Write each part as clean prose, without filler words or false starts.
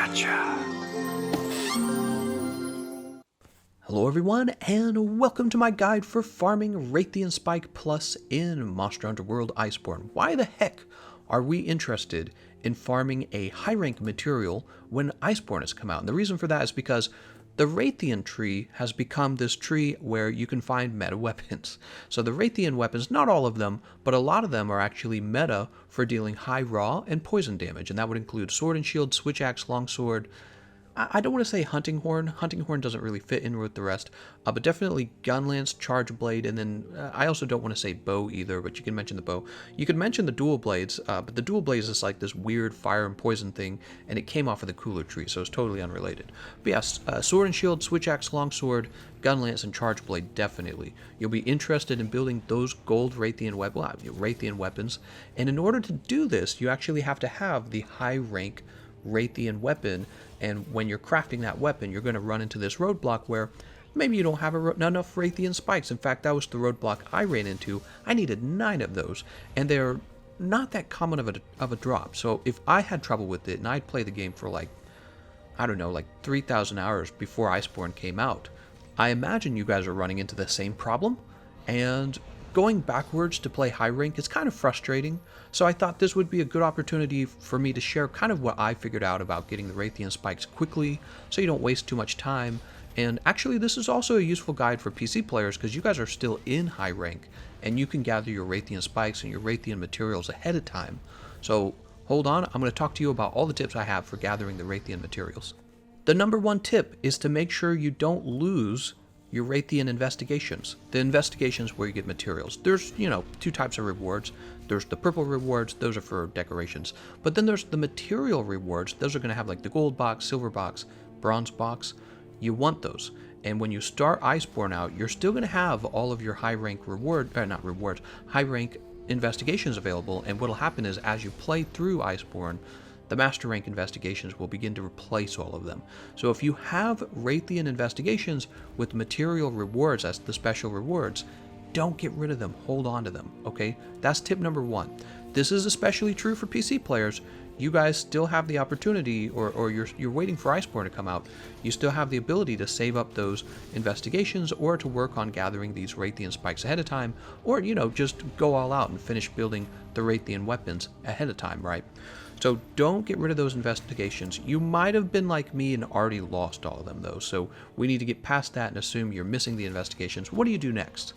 Gotcha. Hello everyone, and welcome to my guide for farming Rathian Spike Plus in Monster Hunter World Iceborne. Why the heck are we interested in farming a high rank material when Iceborne has come out? And the reason for that is because the Rathian tree has become this tree where you can find meta weapons. So the Rathian weapons, not all of them, but a lot of them are actually meta for dealing high raw and poison damage, and that would include sword and shield, switch axe, longsword. I don't want to say hunting horn. Hunting horn doesn't really fit in with the rest, but definitely gun lance, charge blade, and then I also don't want to say bow either, but you can mention the bow. You could mention the dual blades, but the dual blades is like this weird fire and poison thing, and it came off of the cooler tree, so it's totally unrelated. But yes, sword and shield, switch axe, longsword, gun lance, and charge blade, definitely. You'll be interested in building those gold Rathian weapons, and in order to do this, you actually have to have the high rank Rathian weapon, and when you're crafting that weapon, you're going to run into this roadblock where maybe you don't have enough Rathian spikes. In fact, that was the roadblock I ran into. I needed 9 of those, and they're not that common of a drop. So if I had trouble with it, and I'd play the game for like 3,000 hours before Iceborne came out, I imagine you guys are running into the same problem, and going backwards to play high rank is kind of frustrating, so I thought this would be a good opportunity for me to share kind of what I figured out about getting the Rathian spikes quickly, so you don't waste too much time. And actually, this is also a useful guide for PC players because you guys are still in high rank, and you can gather your Rathian spikes and your Rathian materials ahead of time. So hold on, I'm going to talk to you about all the tips I have for gathering the Rathian materials. The number 1 tip is to make sure you don't lose your Rathian investigations. The investigations where you get materials. There's, 2 types of rewards. There's the purple rewards, those are for decorations. But then there's the material rewards. Those are going to have like the gold box, silver box, bronze box. You want those. And when you start Iceborne out, you're still going to have all of your high rank high rank investigations available. And what'll happen is as you play through Iceborne, the master rank investigations will begin to replace all of them. So if you have Rathian investigations with material rewards as the special rewards, don't get rid of them, hold on to them, okay? That's tip number 1. This is especially true for PC players. You guys still have the opportunity, or you're waiting for Iceborne to come out, you still have the ability to save up those investigations or to work on gathering these Rathian spikes ahead of time, or, just go all out and finish building the Rathian weapons ahead of time, right? So don't get rid of those investigations. You might have been like me and already lost all of them though, so we need to get past that and assume you're missing the investigations. What do you do next?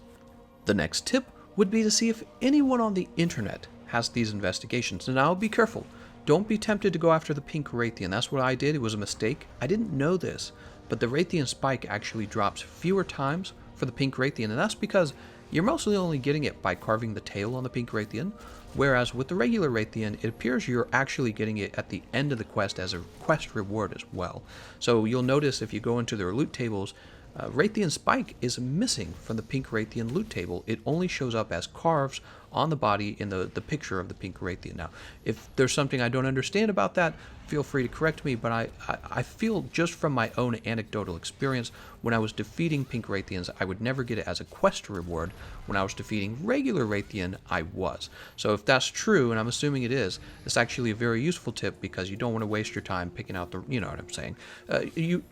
The next tip would be to see if anyone on the internet has these investigations. And now be careful. Don't be tempted to go after the pink Rathian. That's what I did. It was a mistake. I didn't know this, but the Rathian spike actually drops fewer times for the pink Rathian, and that's because you're mostly only getting it by carving the tail on the pink Rathian, whereas with the regular Rathian, it appears you're actually getting it at the end of the quest as a quest reward as well. So you'll notice if you go into their loot tables, Rathian Spike is missing from the pink Rathian loot table. It only shows up as carves on the body in the picture of the pink Rathian. Now, if there's something I don't understand about that, feel free to correct me, but I feel just from my own anecdotal experience, when I was defeating pink Rathians, I would never get it as a quest reward. When I was defeating regular Rathian, I was. So if that's true, and I'm assuming it is, it's actually a very useful tip because you don't want to waste your time picking out the, you know what I'm saying.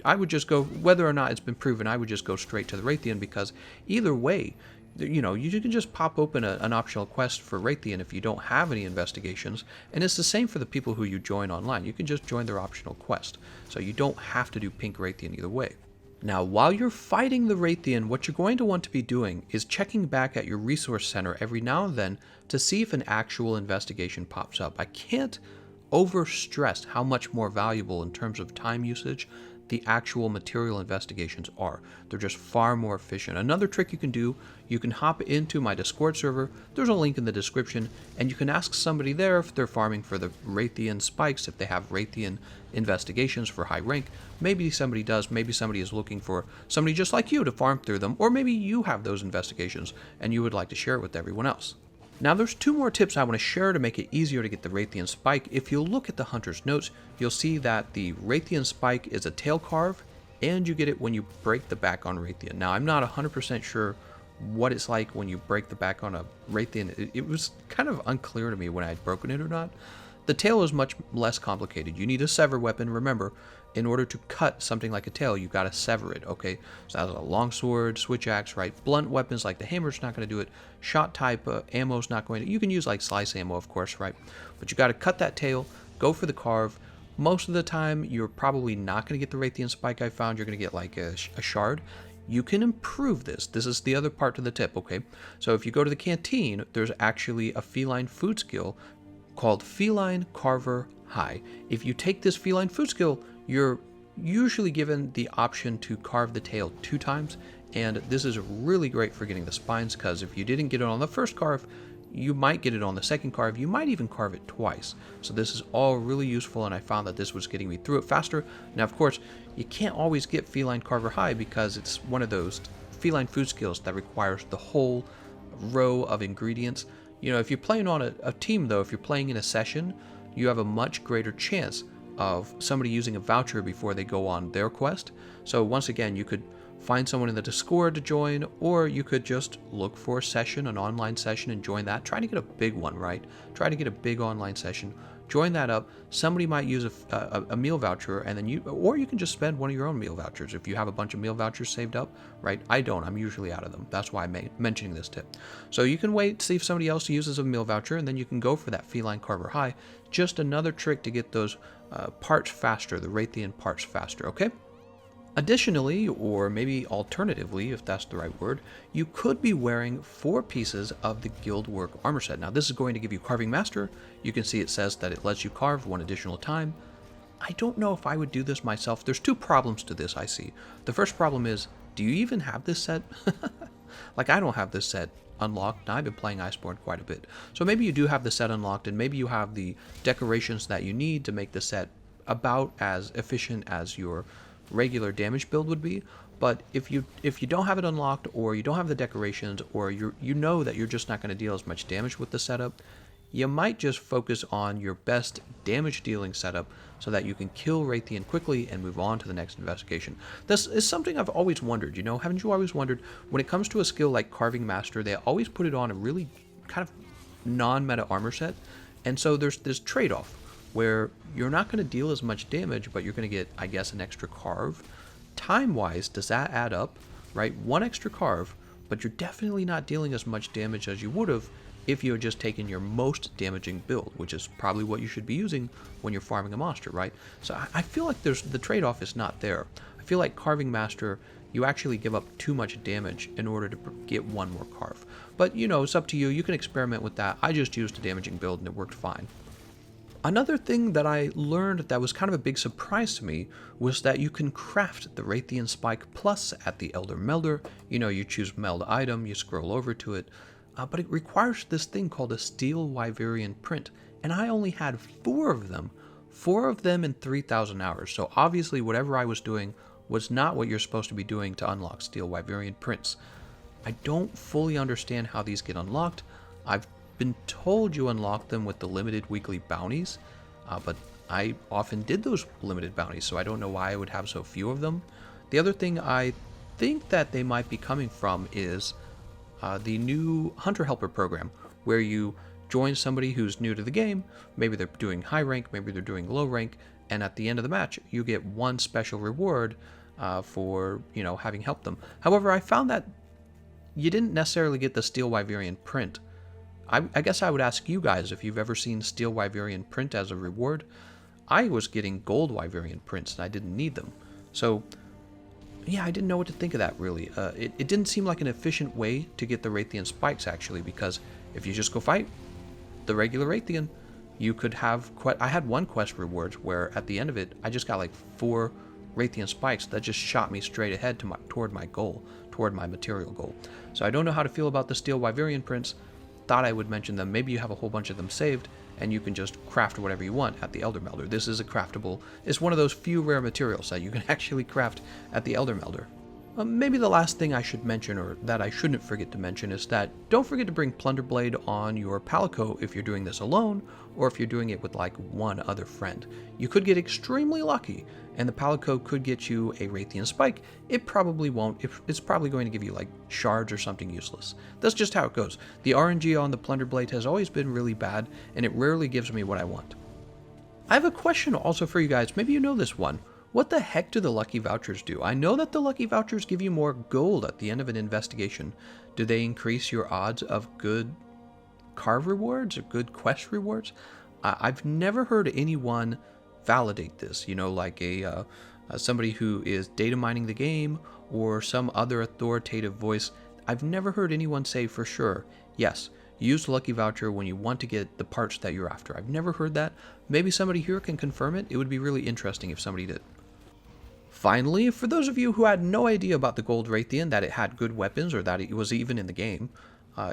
I would just go, whether or not it's been proven, I would just go straight to the Rathian because either way, you can just pop open an optional quest for Rathian if you don't have any investigations, and it's the same for the people who you join online. You can just join their optional quest, so you don't have to do pink Rathian either way. Now, while you're fighting the Rathian, what you're going to want to be doing is checking back at your resource center every now and then to see if an actual investigation pops up. I can't overstress how much more valuable in terms of time usage the actual material investigations are. They're just far more efficient. Another trick you can do, you can hop into my Discord server, there's a link in the description, and you can ask somebody there if they're farming for the Rathian spikes, if they have Rathian investigations for high rank. Maybe somebody does, maybe somebody is looking for somebody just like you to farm through them, or maybe you have those investigations and you would like to share it with everyone else. Now there's 2 more tips I want to share to make it easier to get the Rathian Spike. If you look at the Hunter's Notes, you'll see that the Rathian Spike is a tail carve, and you get it when you break the back on Rathian. Now I'm not 100% sure what it's like when you break the back on a Rathian. It was kind of unclear to me when I had broken it or not, The tail is much less complicated. You need a sever weapon. Remember, in order to cut something like a tail, you got to sever it, okay? So that's a long sword, switch axe, right? Blunt weapons like the hammer's not going to do it. Shot type ammo's not going to. You can use like slice ammo, of course, right? But you got to cut that tail, go for the carve. Most of the time, you're probably not going to get the Rathian Spike I found. You're going to get like a shard. You can improve this. This is the other part to the tip, okay? So if you go to the canteen, there's actually a feline food skill called Felyne Carver High. If you take this feline food skill, you're usually given the option to carve the tail 2 times, and this is really great for getting the spines, because if you didn't get it on the first carve, you might get it on the second carve. You might even carve it twice. So this is all really useful, and I found that this was getting me through it faster. Now, of course, you can't always get Felyne Carver High because it's one of those feline food skills that requires the whole row of ingredients. You know, if you're playing on a team, though, if you're playing in a session, you have a much greater chance of somebody using a voucher before they go on their quest. So once again, you could find someone in the Discord to join, or you could just look for a session, an online session, and join that. Try to get a big one, right? Try to get a big online session. Join that up. Somebody might use a meal voucher, and then or you can just spend one of your own meal vouchers if you have a bunch of meal vouchers saved up, right? I don't. I'm usually out of them. That's why I'm mentioning this tip. So you can wait, see if somebody else uses a meal voucher, and then you can go for that Felyne Carver High. Just another trick to get those parts faster, the Rathian parts faster, okay? Additionally, or maybe alternatively, if that's the right word, you could be wearing 4 pieces of the Guild Work armor set. Now, this is going to give you Carving Master. You can see it says that it lets you carve 1 additional time. I don't know if I would do this myself. There's 2 problems to this I see. The first problem is, do you even have this set? Like, I don't have this set unlocked, and I've been playing Iceborne quite a bit. So maybe you do have the set unlocked, and maybe you have the decorations that you need to make the set about as efficient as your regular damage build would be. But if you don't have it unlocked, or you don't have the decorations, or you know that you're just not going to deal as much damage with the setup, you might just focus on your best damage dealing setup so that you can kill Rathian quickly and move on to the next investigation. This is something I've always wondered, you know, haven't you always wondered, when it comes to a skill like Carving Master, they always put it on a really kind of non-meta armor set, and so there's this trade-off where you're not going to deal as much damage, but you're going to get, I guess, an extra carve. Time-wise, does that add up, right? 1 extra carve, but you're definitely not dealing as much damage as you would have if you had just taken your most damaging build, which is probably what you should be using when you're farming a monster, right? So I feel like the trade-off is not there. I feel like Carving Master, you actually give up too much damage in order to get 1 more carve. But, you know, it's up to you. You can experiment with that. I just used a damaging build and it worked fine. Another thing that I learned that was kind of a big surprise to me was that you can craft the Rathian Spike Plus at the Elder Melder. You know, you choose meld item, you scroll over to it, but it requires this thing called a Steel Wyverian print, and I only had 4 of them. 4 of them in 3,000 hours, so obviously whatever I was doing was not what you're supposed to be doing to unlock Steel Wyverian prints. I don't fully understand how these get unlocked. I've been told you unlock them with the limited weekly bounties, but I often did those limited bounties, so I don't know why I would have so few of them. The other thing I think that they might be coming from is the new Hunter Helper program, where you join somebody who's new to the game. Maybe they're doing high rank, maybe they're doing low rank, and at the end of the match, you get 1 special reward for, you know, having helped them. However, I found that you didn't necessarily get the Steel Wyverian print. I guess I would ask you guys if you've ever seen Steel Wyverian print as a reward. I was getting gold Wyverian prints and I didn't need them. So, yeah, I didn't know what to think of that, really. It didn't seem like an efficient way to get the Rathian Spikes, actually, because if you just go fight the regular Rathian, you could have... I had 1 quest reward where at the end of it, I just got like 4 Rathian Spikes that just shot me straight ahead to toward my goal, toward my material goal. So I don't know how to feel about the Steel Wyverian prints. Thought I would mention them. Maybe you have a whole bunch of them saved and you can just craft whatever you want at the Elder Melder. This is a craftable, it's one of those few rare materials that you can actually craft at the Elder Melder. Maybe the last thing I should mention, or that I shouldn't forget to mention, is that don't forget to bring Pluderblade on your Palico if you're doing this alone, or if you're doing it with like 1 other friend. You could get extremely lucky, and the Palico could get you a Rathian Spike. It probably won't. It's probably going to give you like shards or something useless. That's just how it goes. The RNG on the Pluderblade has always been really bad, and it rarely gives me what I want. I have a question also for you guys. Maybe you know this one. What the heck do the lucky vouchers do? I know that the lucky vouchers give you more gold at the end of an investigation. Do they increase your odds of good carve rewards or good quest rewards? I've never heard anyone validate this, like somebody who is data mining the game or some other authoritative voice. I've never heard anyone say for sure, yes, use the lucky voucher when you want to get the parts that you're after. I've never heard that. Maybe somebody here can confirm it. It would be really interesting if somebody did. Finally, for those of you who had no idea about the Gold Rathian, that it had good weapons or that it was even in the game,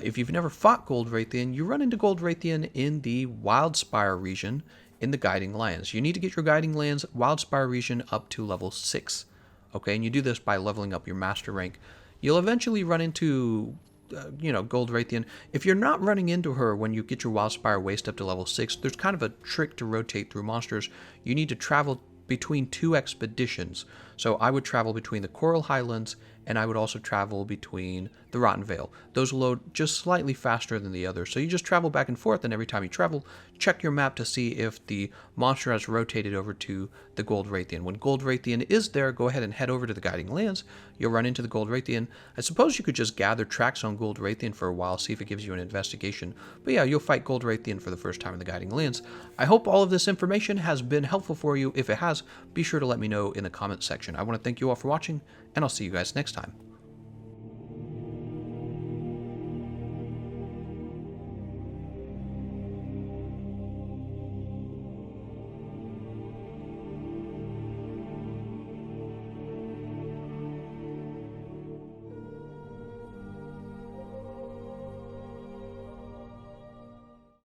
if you've never fought Gold Rathian, you run into Gold Rathian in the Wildspire region in the Guiding Lands. You need to get your Guiding Lands Wildspire region up to level 6. Okay, and you do this by leveling up your master rank. You'll eventually run into, Gold Rathian. If you're not running into her when you get your Wildspire waste up to level 6, there's kind of a trick to rotate through monsters. You need to travel between 2 expeditions. So I would travel between the Coral Highlands and I would also travel between the Rotten Vale. Those load just slightly faster than the others. So you just travel back and forth, and every time you travel, check your map to see if the monster has rotated over to the Gold Rathian. When Gold Rathian is there, go ahead and head over to the Guiding Lands. You'll run into the Gold Rathian. I suppose you could just gather tracks on Gold Rathian for a while, see if it gives you an investigation. But yeah, you'll fight Gold Rathian for the first time in the Guiding Lands. I hope all of this information has been helpful for you. If it has, be sure to let me know in the comments section. I want to thank you all for watching, and I'll see you guys next time.